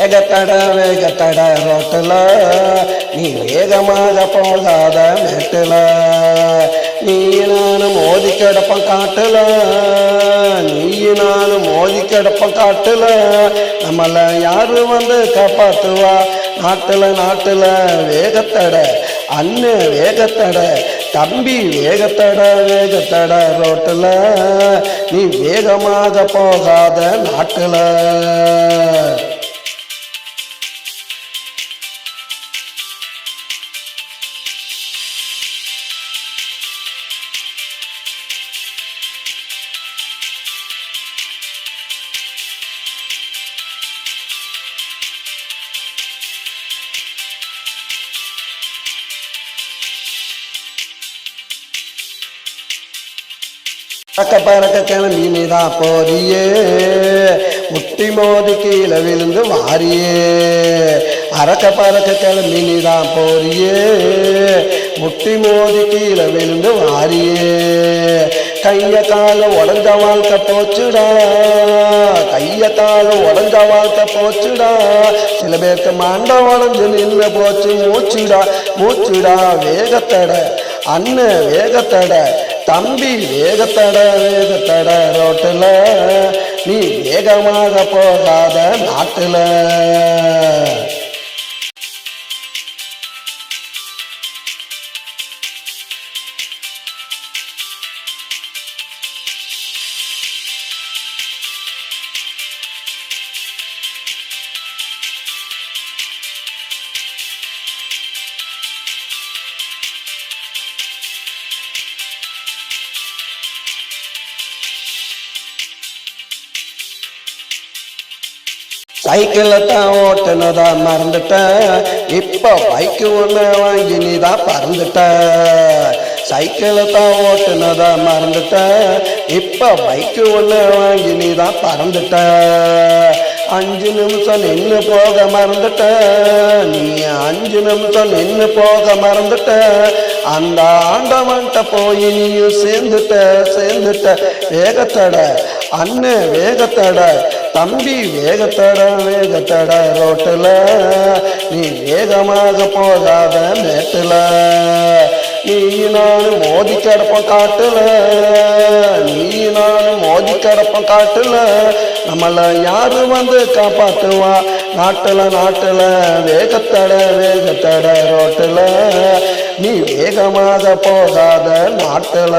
வேகத்தட ரோட்டுல நீ வேகமாக போகாத மேட்டுல நீ நானும் மோதி கிடப்பம் காட்டுல நீ நானும் மோதி கிடப்பம் காட்டுல நம்மள யாரு வந்து காப்பாத்துவா நாட்டுல வேகத்தட அண்ணன் வேகத்தட தம்பி வேகத்தட ரோட்டுல நீ வேகமாக போகாத நாட்டுல பறக்க கிளம்பி நீதான் போறியே முட்டி மோதி கீழே விழுந்து வாரியே பறக்க கிளம்பி நீதான் போறியே முட்டி மோதி கீழே விழுந்து வாரியே கைய கால உடஞ்ச வாழ்க்கை போச்சுடா கைய கால உடஞ்ச வாழ்க்கை போச்சுடா சில பேருக்கு மண்ட உடஞ்சு நின்று போச்சு மூச்சுடா வேகத்தட அண்ணன் வேகத்தட தம்பி வேகத்தட ரோட்டுல நீ வேகமாக போகாத நாட்டுல சைக்கிளை தான் ஓட்டுனதா மறந்துட்ட இப்ப பைக்கு ஒன்று வாங்கி நீதான் பறந்துட்ட சைக்கிளை தான் ஓட்டுனதா மறந்துட்ட இப்ப பைக்கு ஒன்று வாங்கி நீதான் பறந்துட்ட 5 நிமிஷம் நின்று போக மறந்துட்ட நீ 5 நிமிஷம் நின்று போக மறந்துட்ட அந்த ஆண்டவன்ட்ட போய் நீயும் சேர்ந்துட்ட வேகத்தட அண்ணன் வேகத்தட தம்பி வேகத்தட ரோட்டுல நீ வேகமாக போகாத மேட்டுல நீ நானும் மோதி கிடப்போம் காட்டுல நீ நானும் மோதி கிடப்போம் காட்டுல நம்மள யாரு வந்து காப்பாத்துவா நாட்டுல வேகத்தட ரோட்டுல நீ வேகமாக போகாத நாட்டுல